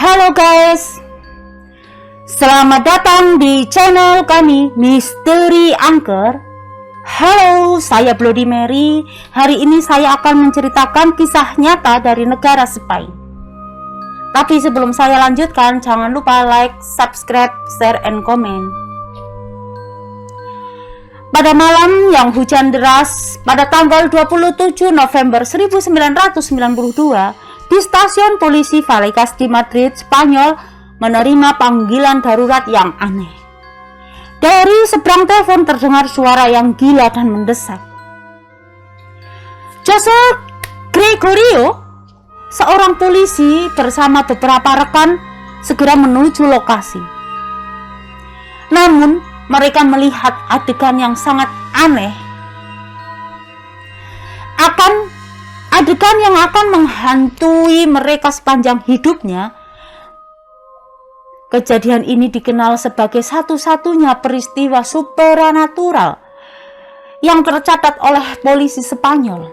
Halo guys, selamat datang di channel kami Misteri Angker. Halo, saya Bloody Mary. Hari ini saya akan menceritakan kisah nyata dari negara Spanyol. Tapi sebelum saya lanjutkan, jangan lupa like, subscribe, share, and comment. Pada malam yang hujan deras pada tanggal 27 November 1992, di stasiun polisi Vallecas di Madrid, Spanyol, menerima panggilan darurat yang aneh. Dari seberang telepon terdengar suara yang gila dan mendesak. Jose Gregorio, seorang polisi bersama beberapa rekan, segera menuju lokasi. Namun, mereka melihat adegan yang sangat aneh. Adegan yang akan menghantui mereka sepanjang hidupnya. Kejadian ini dikenal sebagai satu-satunya peristiwa supranatural yang tercatat oleh polisi Spanyol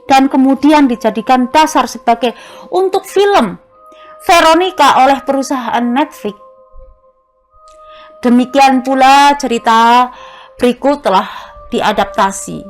dan kemudian dijadikan dasar sebagai untuk film Veronica oleh perusahaan Netflix. Demikian pula cerita berikut telah diadaptasi.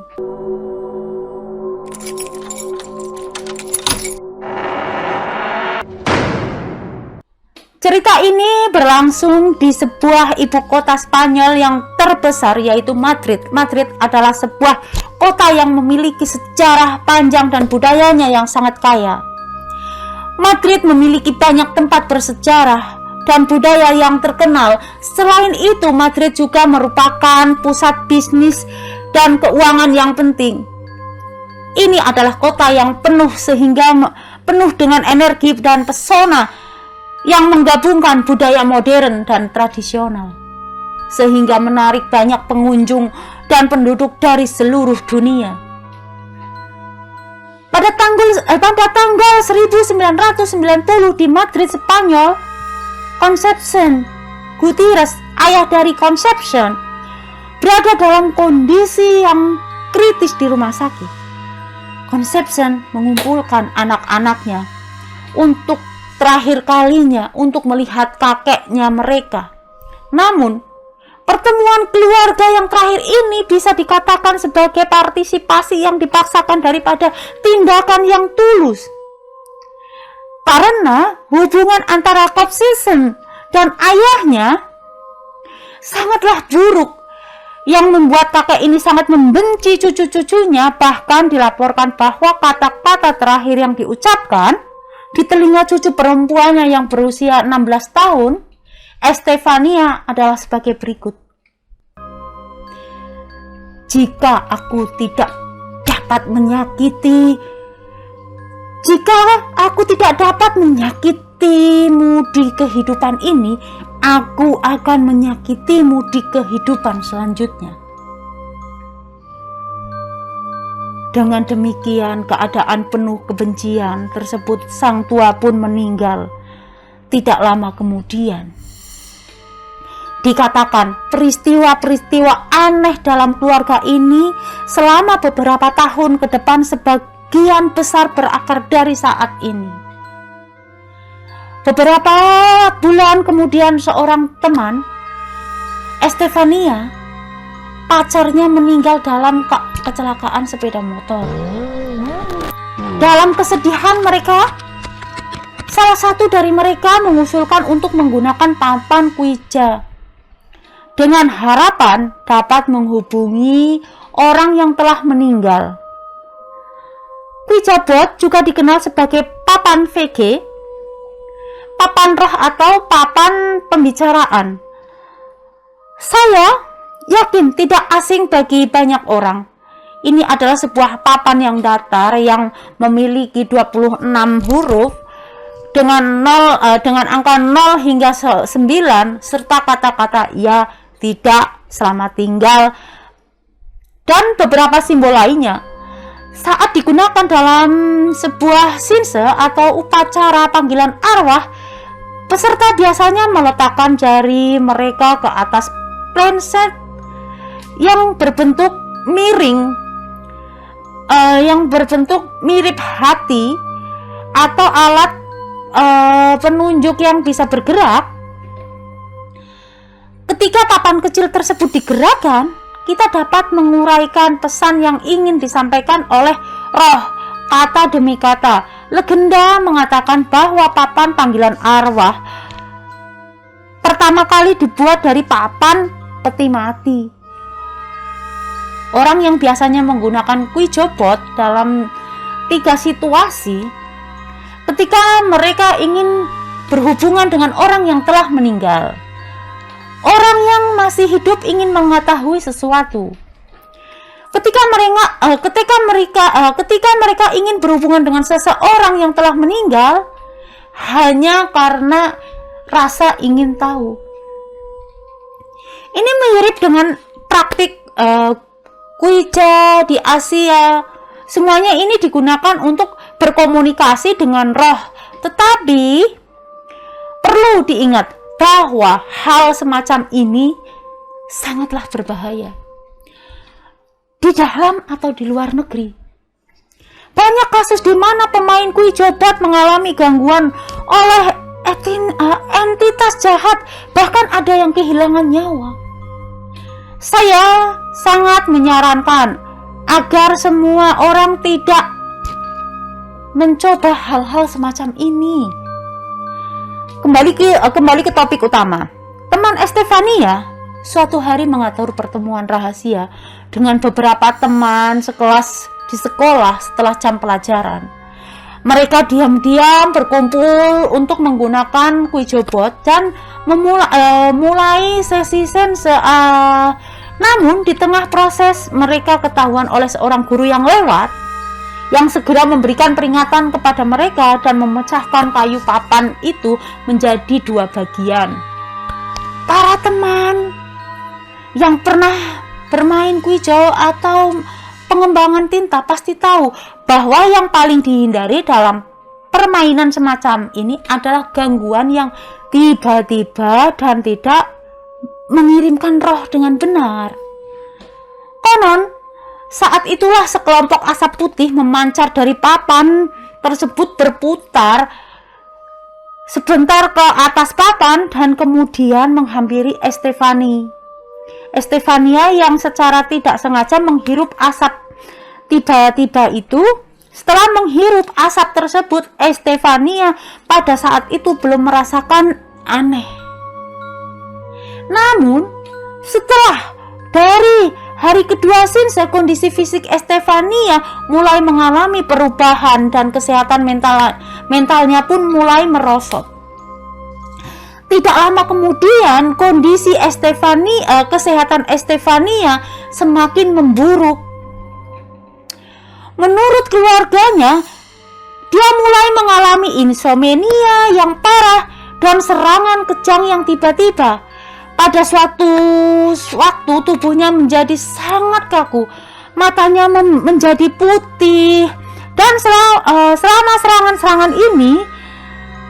Cerita ini berlangsung di sebuah ibu kota Spanyol yang terbesar, yaitu Madrid. Madrid adalah sebuah kota yang memiliki sejarah panjang dan budayanya yang sangat kaya. Madrid memiliki banyak tempat bersejarah dan budaya yang terkenal. Selain itu, Madrid juga merupakan pusat bisnis dan keuangan yang penting. Ini adalah kota yang penuh dengan energi dan pesona yang menggabungkan budaya modern dan tradisional, sehingga menarik banyak pengunjung dan penduduk dari seluruh dunia. Pada tanggal 1990 di Madrid, Spanyol, Concepción Gutiérrez, ayah dari Concepción, berada dalam kondisi yang kritis di rumah sakit. Concepción mengumpulkan anak-anaknya untuk terakhir kalinya untuk melihat kakeknya mereka. Namun, pertemuan keluarga yang terakhir ini bisa dikatakan sebagai partisipasi yang dipaksakan daripada tindakan yang tulus. Karena hubungan antara Concepción dan ayahnya sangatlah buruk, yang membuat kakek ini sangat membenci cucu-cucunya. Bahkan dilaporkan bahwa kata-kata terakhir yang diucapkan di telinga cucu perempuannya yang berusia 16 tahun, Estefania, adalah sebagai berikut. Jika aku tidak dapat menyakitimu di kehidupan ini, aku akan menyakitimu di kehidupan selanjutnya. Dengan demikian, keadaan penuh kebencian tersebut, sang tua pun meninggal. Tidak lama kemudian, dikatakan peristiwa-peristiwa aneh dalam keluarga ini selama beberapa tahun ke depan sebagian besar berakar dari saat ini. Beberapa bulan kemudian, seorang teman, Estefania, pacarnya, meninggal dalam kecelakaan sepeda motor. Dalam kesedihan mereka, salah satu dari mereka mengusulkan untuk menggunakan papan Ouija dengan harapan dapat menghubungi orang yang telah meninggal. Ouija board juga dikenal sebagai papan VG, papan roh atau papan pembicaraan. Saya yakin tidak asing bagi banyak orang. Ini adalah sebuah papan yang datar yang memiliki 26 huruf dengan angka 0 hingga 9 serta kata-kata ya, tidak, selamat tinggal, dan beberapa simbol lainnya. Saat digunakan dalam sebuah sinse atau upacara panggilan arwah, peserta biasanya meletakkan jari mereka ke atas plancet yang berbentuk miring, yang berbentuk mirip hati, atau alat penunjuk yang bisa bergerak. Ketika papan kecil tersebut digerakkan, kita dapat menguraikan pesan yang ingin disampaikan oleh roh kata demi kata. Legenda mengatakan bahwa papan panggilan arwah pertama kali dibuat dari papan peti mati. Orang yang biasanya menggunakan kuijobot dalam 3 situasi ketika mereka ingin berhubungan dengan orang yang telah meninggal, orang yang masih hidup ingin mengetahui sesuatu, ketika mereka ingin berhubungan dengan seseorang yang telah meninggal hanya karena rasa ingin tahu. Ini mirip dengan praktik Ouija di Asia. Semuanya ini digunakan untuk berkomunikasi dengan roh. Tetapi perlu diingat bahwa hal semacam ini sangatlah berbahaya di dalam atau di luar negeri. Banyak kasus di mana pemain kuijobot mengalami gangguan oleh entitas jahat, bahkan ada yang kehilangan nyawa. Saya sangat menyarankan agar semua orang tidak mencoba hal-hal semacam ini. Kembali ke topik utama. Teman Estefania suatu hari mengatur pertemuan rahasia dengan beberapa teman sekelas di sekolah setelah jam pelajaran. Mereka diam-diam berkumpul untuk menggunakan kuijobot dan mulai sesi sense. Namun di tengah proses mereka ketahuan oleh seorang guru yang lewat, yang segera memberikan peringatan kepada mereka dan memecahkan kayu papan itu menjadi 2 bagian. Para teman yang pernah bermain kuijau atau pengembangan tinta pasti tahu bahwa yang paling dihindari dalam permainan semacam ini adalah gangguan yang tiba-tiba dan tidak mengirimkan roh dengan benar. Konon, saat itulah sekelompok asap putih memancar dari papan tersebut, berputar sebentar ke atas papan dan kemudian menghampiri Estefania yang secara tidak sengaja menghirup asap tiba-tiba itu. Setelah menghirup asap tersebut, Estefania pada saat itu belum merasakan aneh. Namun, setelah dari hari kedua sinse, kondisi fisik Estefania mulai mengalami perubahan dan kesehatan mentalnya pun mulai merosot. Tidak lama kemudian, kondisi kesehatan Estefania semakin memburuk. Menurut keluarganya, dia mulai mengalami insomnia yang parah dan serangan kejang yang tiba-tiba. Pada suatu waktu tubuhnya menjadi sangat kaku, matanya menjadi putih, dan selama serangan-serangan ini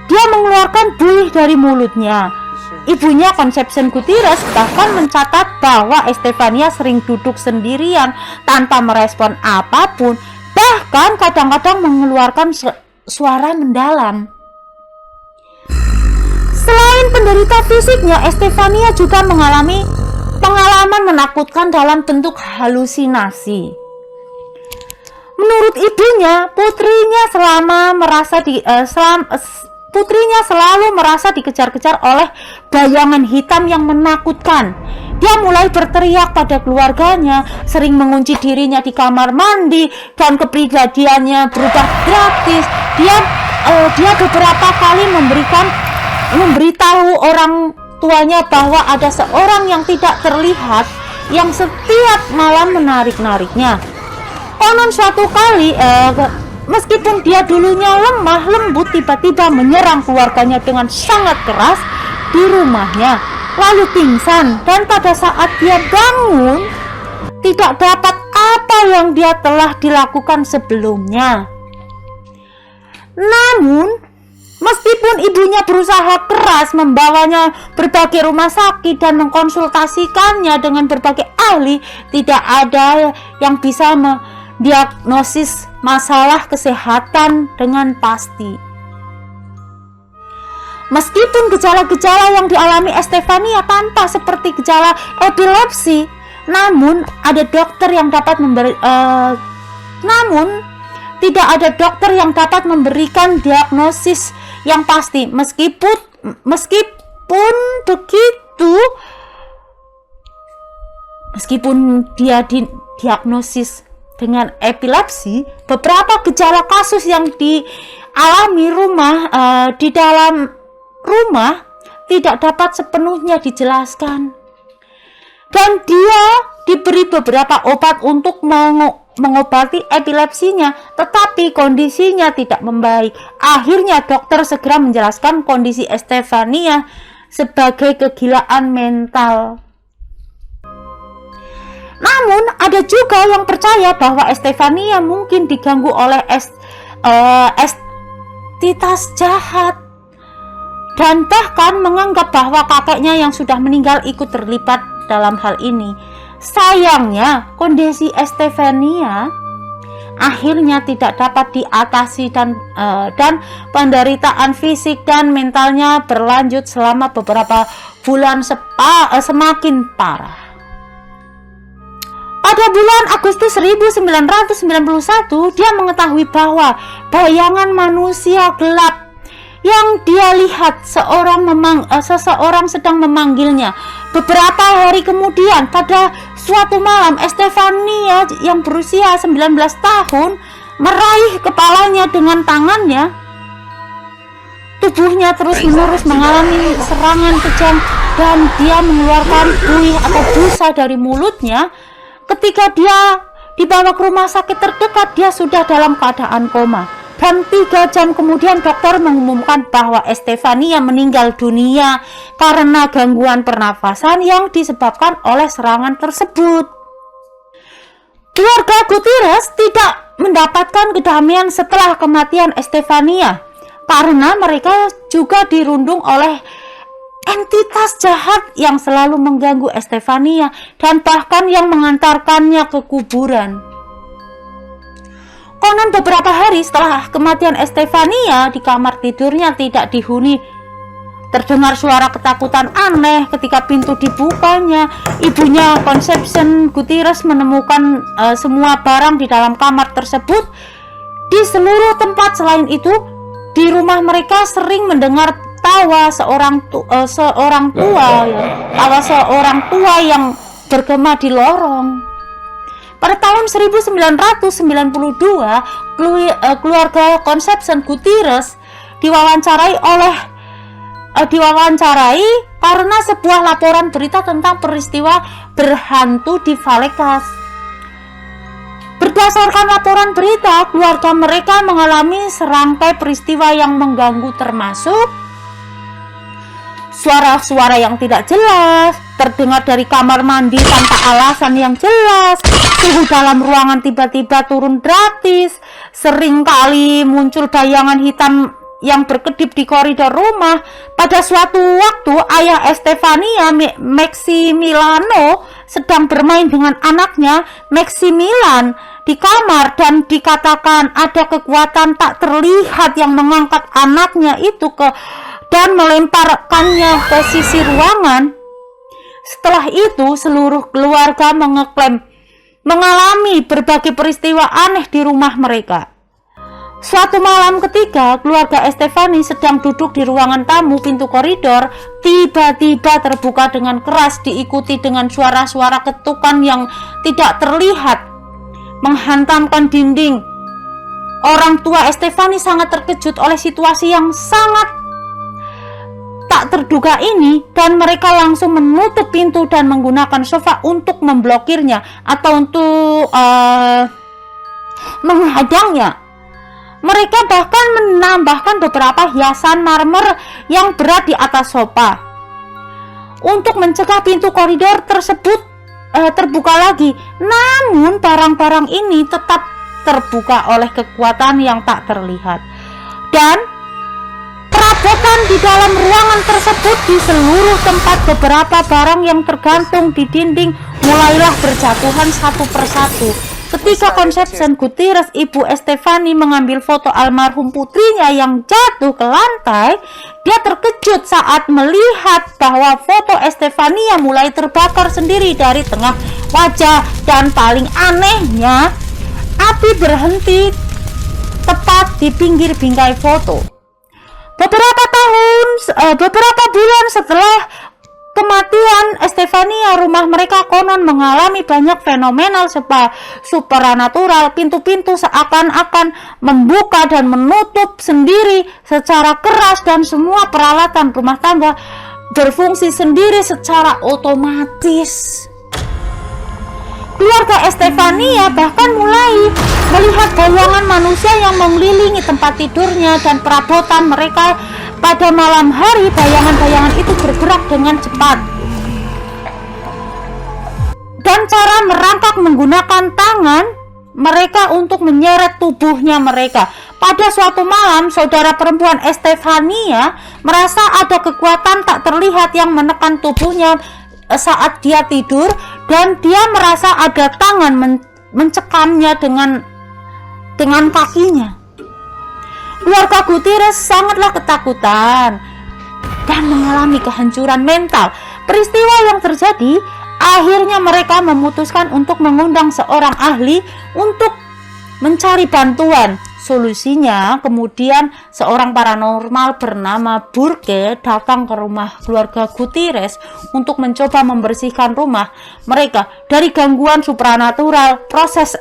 dia mengeluarkan buih dari mulutnya. Ibunya Conception Gutierrez bahkan mencatat bahwa Estefania sering duduk sendirian tanpa merespon apapun, bahkan kadang-kadang mengeluarkan suara mendalam. Selain penderita fisiknya, Estefania juga mengalami pengalaman menakutkan dalam bentuk halusinasi. Menurut ibunya, putrinya selalu merasa dikejar-kejar oleh bayangan hitam yang menakutkan. Dia mulai berteriak pada keluarganya, sering mengunci dirinya di kamar mandi, dan kepribadiannya berubah drastis. Dia beberapa kali memberitahu orang tuanya bahwa ada seorang yang tidak terlihat yang setiap malam menarik-nariknya. Konon suatu kali, meskipun dia dulunya lemah lembut, tiba-tiba menyerang keluarganya dengan sangat keras di rumahnya, lalu pingsan, dan pada saat dia bangun tidak dapat apa yang dia telah dilakukan sebelumnya. Namun, meskipun ibunya berusaha keras membawanya berbagai rumah sakit dan mengkonsultasikannya dengan berbagai ahli, tidak ada yang bisa mendiagnosis masalah kesehatan dengan pasti. Meskipun gejala-gejala yang dialami Estefania tampak seperti gejala epilepsi, namun tidak ada dokter yang dapat memberikan diagnosis yang pasti. Meskipun dia diagnosis dengan epilepsi, beberapa gejala kasus yang dialami di dalam rumah tidak dapat sepenuhnya dijelaskan. Dan dia diberi beberapa obat untuk mengobati epilepsinya, tetapi kondisinya tidak membaik. Akhirnya dokter segera menjelaskan kondisi Estefania sebagai kegilaan mental. Namun ada juga yang percaya bahwa Estefania mungkin diganggu oleh entitas jahat, dan bahkan menganggap bahwa kakeknya yang sudah meninggal ikut terlibat dalam hal ini. Sayangnya, kondisi Estefania akhirnya tidak dapat diatasi dan penderitaan fisik dan mentalnya berlanjut selama beberapa bulan semakin parah. Pada bulan Agustus 1991, dia mengetahui bahwa bayangan manusia gelap yang dia lihat seseorang sedang memanggilnya. Beberapa hari kemudian, pada suatu malam, Estefania yang berusia 19 tahun meraih kepalanya dengan tangannya. Tubuhnya terus-menerus mengalami serangan kejang dan dia mengeluarkan buih atau busa dari mulutnya. Ketika dia dibawa ke rumah sakit terdekat, dia sudah dalam keadaan koma. Dan 3 jam kemudian dokter mengumumkan bahwa Estefania meninggal dunia karena gangguan pernafasan yang disebabkan oleh serangan tersebut. Keluarga Gutierrez tidak mendapatkan kedamaian setelah kematian Estefania karena mereka juga dirundung oleh entitas jahat yang selalu mengganggu Estefania dan bahkan yang mengantarkannya ke kuburan. Konon beberapa hari setelah kematian Estefania, di kamar tidurnya tidak dihuni terdengar suara ketakutan aneh ketika pintu dibukanya. Ibunya, Conception Gutierrez, menemukan semua barang di dalam kamar tersebut. Di seluruh tempat selain itu, di rumah mereka sering mendengar tawa seorang tua yang bergema di lorong. Pada tahun 1992, keluarga Conception Gutierrez diwawancarai karena sebuah laporan berita tentang peristiwa berhantu di Vallecas. Berdasarkan laporan berita, keluarga mereka mengalami serangkai peristiwa yang mengganggu, termasuk suara-suara yang tidak jelas terdengar dari kamar mandi tanpa alasan yang jelas. Suhu dalam ruangan tiba-tiba turun drastis. Seringkali muncul bayangan hitam yang berkedip di koridor rumah. Pada suatu waktu, ayah Estefania, Maximiliano, sedang bermain dengan anaknya Maximilian di kamar, dan dikatakan ada kekuatan tak terlihat yang mengangkat anaknya itu dan melemparkannya ke sisi ruangan. Setelah itu, seluruh keluarga mengeklaim mengalami berbagai peristiwa aneh di rumah mereka. Suatu malam ketika keluarga Estefani sedang duduk di ruangan tamu, pintu koridor tiba-tiba terbuka dengan keras, diikuti dengan suara-suara ketukan yang tidak terlihat menghantamkan dinding. Orang tua Estefani sangat terkejut oleh situasi yang sangat tak terduga ini, dan mereka langsung menutup pintu dan menggunakan sofa untuk memblokirnya atau untuk menghadangnya. Mereka bahkan menambahkan beberapa hiasan marmer yang berat di atas sofa untuk mencegah pintu koridor tersebut terbuka lagi. Namun barang-barang ini tetap terbuka oleh kekuatan yang tak terlihat, dan perabotan di dalam ruangan tersebut, di seluruh tempat, beberapa barang yang tergantung di dinding mulailah berjatuhan satu persatu. Ketika Concepción Gutierrez, ibu Estefany, mengambil foto almarhum putrinya yang jatuh ke lantai, dia terkejut saat melihat bahwa foto Estefania mulai terbakar sendiri dari tengah wajah, dan paling anehnya, api berhenti tepat di pinggir bingkai foto. Beberapa bulan setelah kematian Estefania, rumah mereka konon mengalami banyak fenomenal supernatural. Pintu-pintu seakan-akan membuka dan menutup sendiri secara keras, dan semua peralatan rumah tangga berfungsi sendiri secara otomatis. Keluarga Estefania bahkan mulai melihat bayangan manusia yang mengelilingi tempat tidurnya dan perabotan mereka. Pada malam hari, bayangan-bayangan itu bergerak dengan cepat, dan cara merangkak menggunakan tangan mereka untuk menyeret tubuhnya mereka. Pada suatu malam, saudara perempuan Estefania merasa ada kekuatan tak terlihat yang menekan tubuhnya saat dia tidur, dan dia merasa ada tangan mencekamnya dengan kakinya. Keluarga Gutierrez sangatlah ketakutan dan mengalami kehancuran mental. Peristiwa yang terjadi, akhirnya mereka memutuskan untuk mengundang seorang ahli untuk mencari bantuan. Solusinya, kemudian seorang paranormal bernama Burke datang ke rumah keluarga Gutierrez untuk mencoba membersihkan rumah mereka dari gangguan supranatural. Proses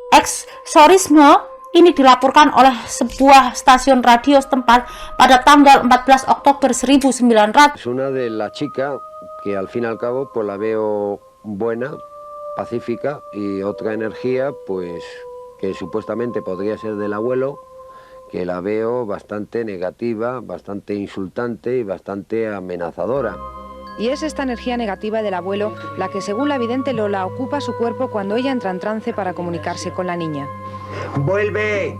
eksorisme ini dilaporkan oleh sebuah stasiun radio setempat pada tanggal 14 Oktober 1900. Una de la chica que al fin y al cabo pues la veo buena, pacífica, y otra energía pues que supuestamente podría ser del abuelo, que la veo bastante negativa, bastante insultante y bastante amenazadora. Y es esta energía negativa del abuelo la que, según la vidente Lola, ocupa su cuerpo cuando ella entra en trance para comunicarse con la niña. ¡Vuelve!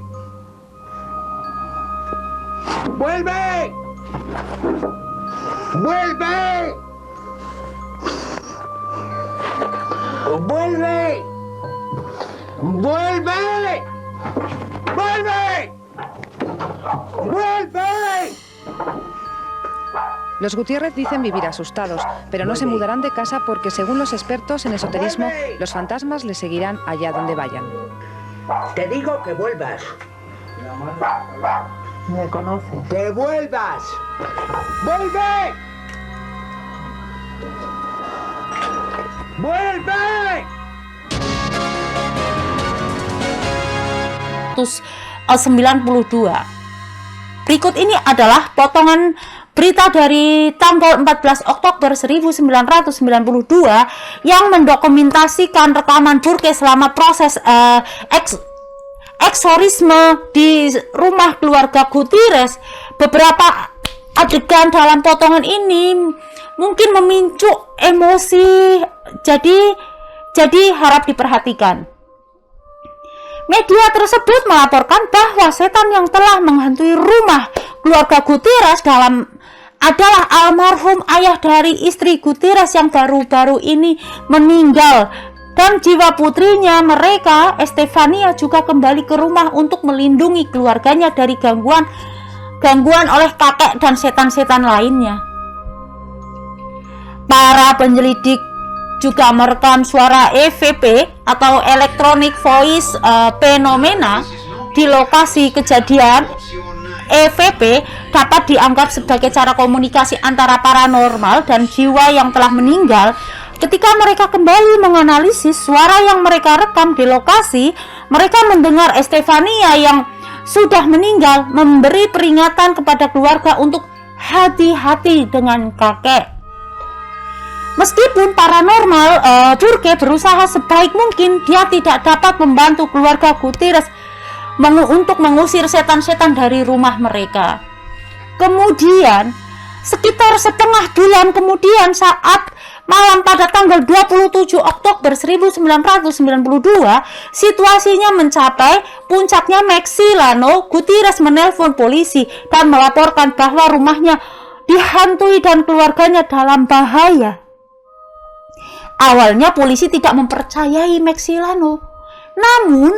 ¡Vuelve! ¡Vuelve! ¡Vuelve! ¡Vuelve! ¡Vuelve! ¡Vuelve! Los Gutiérrez dicen vivir asustados, pero no se mudarán de casa porque, según los expertos en esoterismo, los fantasmas les seguirán allá donde vayan. Te digo que vuelvas. Me conoce. ¡Que vuelvas! ¡Vuelve! ¡Vuelve! 92. Berikut ini adalah potongan berita dari tanggal 14 Oktober 1992 yang mendokumentasikan rekaman Burke selama proses eksorisme di rumah keluarga Gutierrez. Beberapa adegan dalam potongan ini mungkin memicu emosi, jadi harap diperhatikan. Media tersebut melaporkan bahwa setan yang telah menghantui rumah keluarga Gutierrez adalah almarhum ayah dari istri Gutierrez yang baru-baru ini meninggal, dan jiwa putrinya mereka, Estefania, juga kembali ke rumah untuk melindungi keluarganya dari gangguan oleh kakek dan setan-setan lainnya. Para penyelidik juga merekam suara EVP atau Electronic Voice Phenomena di lokasi kejadian. EVP dapat dianggap sebagai cara komunikasi antara paranormal dan jiwa yang telah meninggal. Ketika mereka kembali menganalisis suara yang mereka rekam di lokasi, mereka mendengar Estefania yang sudah meninggal memberi peringatan kepada keluarga untuk hati-hati dengan kakek. Meskipun paranormal, Burke berusaha sebaik mungkin, dia tidak dapat membantu keluarga Gutierrez untuk mengusir setan-setan dari rumah mereka. Kemudian, sekitar setengah bulan kemudian, saat malam pada tanggal 27 Oktober 1992, situasinya mencapai puncaknya. Maxilano Gutierrez menelpon polisi dan melaporkan bahwa rumahnya dihantui dan keluarganya dalam bahaya. Awalnya polisi tidak mempercayai Maxilano, Namun,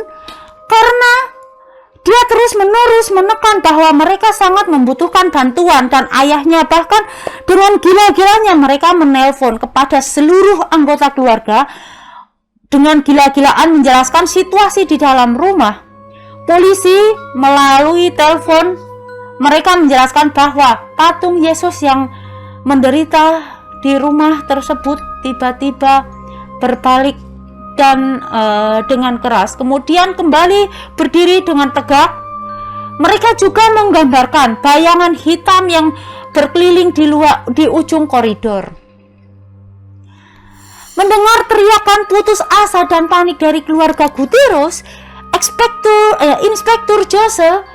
karena dia terus-menerus menekan bahwa mereka sangat membutuhkan bantuan dan ayahnya bahkan dengan gila-gilanya mereka menelpon kepada seluruh anggota keluarga dengan gila-gilaan menjelaskan situasi di dalam rumah. Polisi melalui telepon mereka menjelaskan bahwa patung Yesus yang menderita di rumah tersebut tiba-tiba berbalik dan dengan keras, kemudian kembali berdiri dengan tegak. Mereka juga menggambarkan bayangan hitam yang berkeliling di ujung koridor. Mendengar teriakan putus asa dan panik dari keluarga Gutierrez, Inspektur Jose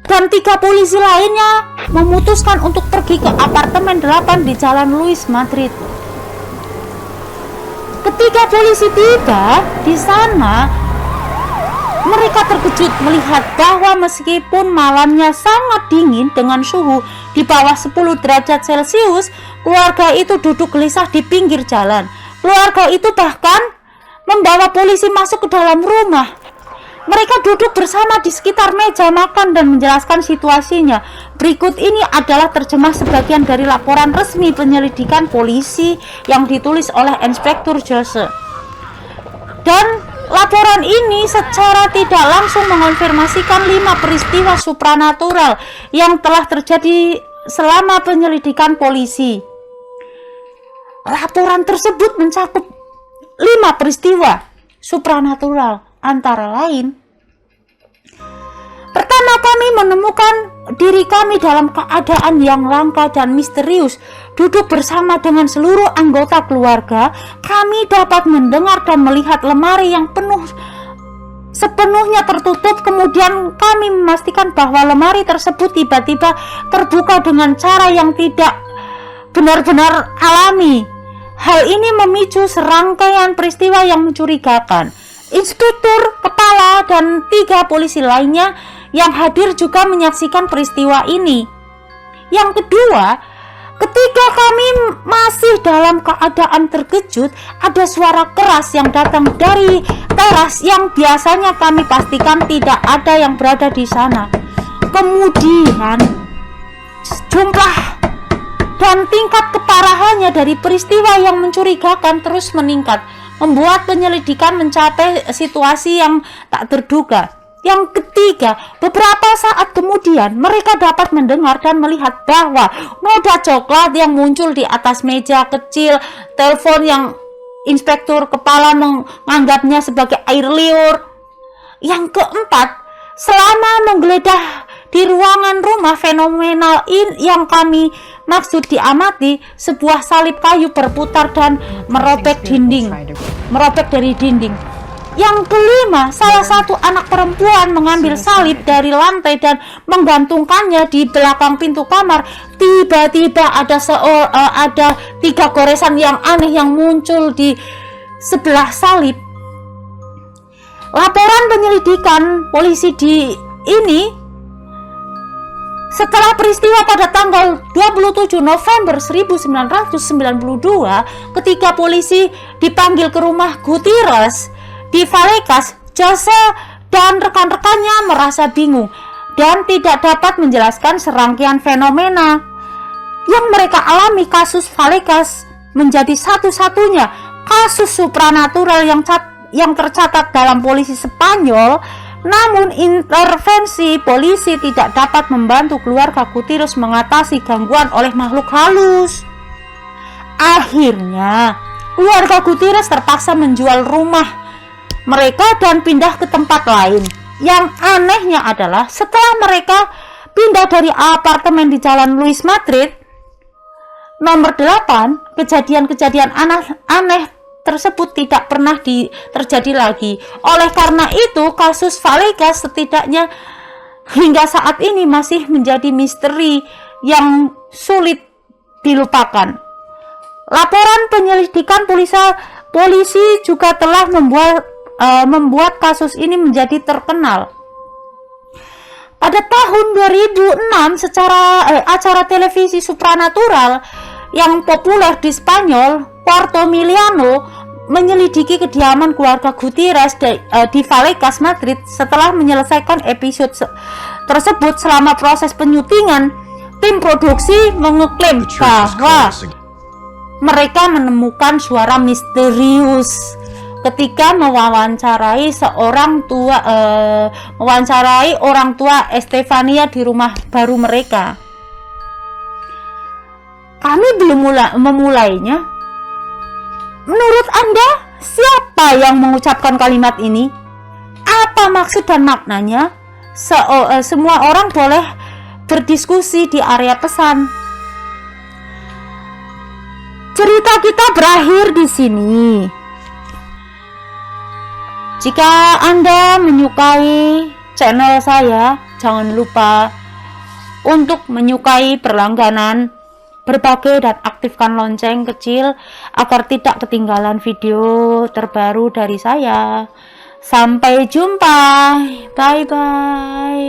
dan 3 polisi lainnya memutuskan untuk pergi ke apartemen 8 di Jalan Luis Madrid. Ketika polisi tiba di sana, mereka terkejut melihat bahwa meskipun malamnya sangat dingin dengan suhu di bawah 10 derajat Celcius, keluarga itu duduk gelisah di pinggir jalan. Keluarga itu bahkan membawa polisi masuk ke dalam rumah. Mereka duduk bersama di sekitar meja makan dan menjelaskan situasinya. Berikut ini adalah terjemah sebagian dari laporan resmi penyelidikan polisi yang ditulis oleh Inspektur Jose. Dan laporan ini secara tidak langsung mengonfirmasikan 5 peristiwa supranatural yang telah terjadi selama penyelidikan polisi. Laporan tersebut mencakup 5 peristiwa supranatural, antara lain: pertama, kami menemukan diri kami dalam keadaan yang langka dan misterius. Duduk bersama dengan seluruh anggota keluarga, kami dapat mendengar dan melihat lemari yang sepenuhnya tertutup. Kemudian kami memastikan bahwa lemari tersebut tiba-tiba terbuka dengan cara yang tidak benar-benar alami. Hal ini memicu serangkaian peristiwa yang mencurigakan. Inspektur kepala dan 3 polisi lainnya yang hadir juga menyaksikan peristiwa ini. Yang kedua, ketika kami masih dalam keadaan terkejut, ada suara keras yang datang dari teras yang biasanya kami pastikan tidak ada yang berada di sana. Kemudian, jumlah dan tingkat keparahannya dari peristiwa yang mencurigakan terus meningkat, membuat penyelidikan mencapai situasi yang tak terduga. Yang ketiga, beberapa saat kemudian mereka dapat mendengar dan melihat bahwa noda coklat yang muncul di atas meja kecil telepon yang inspektur kepala menganggapnya sebagai air liur. Yang keempat, selama menggeledah di ruangan rumah fenomenal yang kami maksud diamati, sebuah salib kayu berputar dan merobek dari dinding. Yang kelima, salah satu anak perempuan mengambil salib dari lantai dan menggantungkannya di belakang pintu kamar. Tiba-tiba ada 3 goresan yang aneh yang muncul di sebelah salib. Laporan penyelidikan polisi ini setelah peristiwa pada tanggal 27 November 1992, ketika polisi dipanggil ke rumah Gutierrez di Vallecas, Jose dan rekan-rekannya merasa bingung dan tidak dapat menjelaskan serangkaian fenomena yang mereka alami. Kasus Vallecas menjadi satu-satunya kasus supranatural yang tercatat dalam polisi Spanyol. Namun intervensi polisi tidak dapat membantu keluarga Gutierrez mengatasi gangguan oleh makhluk halus. Akhirnya, keluarga Gutierrez terpaksa menjual rumah mereka dan pindah ke tempat lain. Yang anehnya adalah setelah mereka pindah dari apartemen di Jalan Luis Madrid nomor 8, kejadian-kejadian aneh tersebut tidak pernah terjadi lagi. Oleh karena itu, kasus Vallecas setidaknya hingga saat ini masih menjadi misteri yang sulit dilupakan. Laporan penyelidikan polisi juga telah membuat kasus ini menjadi terkenal. Pada tahun 2006, acara televisi supranatural yang populer di Spanyol, Puerto Miliano, menyelidiki kediaman keluarga Gutierrez di Vallecas, Madrid. Setelah menyelesaikan episode tersebut selama proses penyutingan, tim produksi mengeklaim bahwa mereka menemukan suara misterius ketika mewawancarai orang tua Estefania di rumah baru mereka. Kami belum memulainya. Menurut Anda, siapa yang mengucapkan kalimat ini? Apa maksud dan maknanya? Semua orang boleh berdiskusi di area pesan. Cerita kita berakhir di sini. Jika Anda menyukai channel saya, jangan lupa untuk menyukai berlangganan, berbagai, dan aktifkan lonceng kecil agar tidak ketinggalan video terbaru dari saya. Sampai jumpa, bye bye.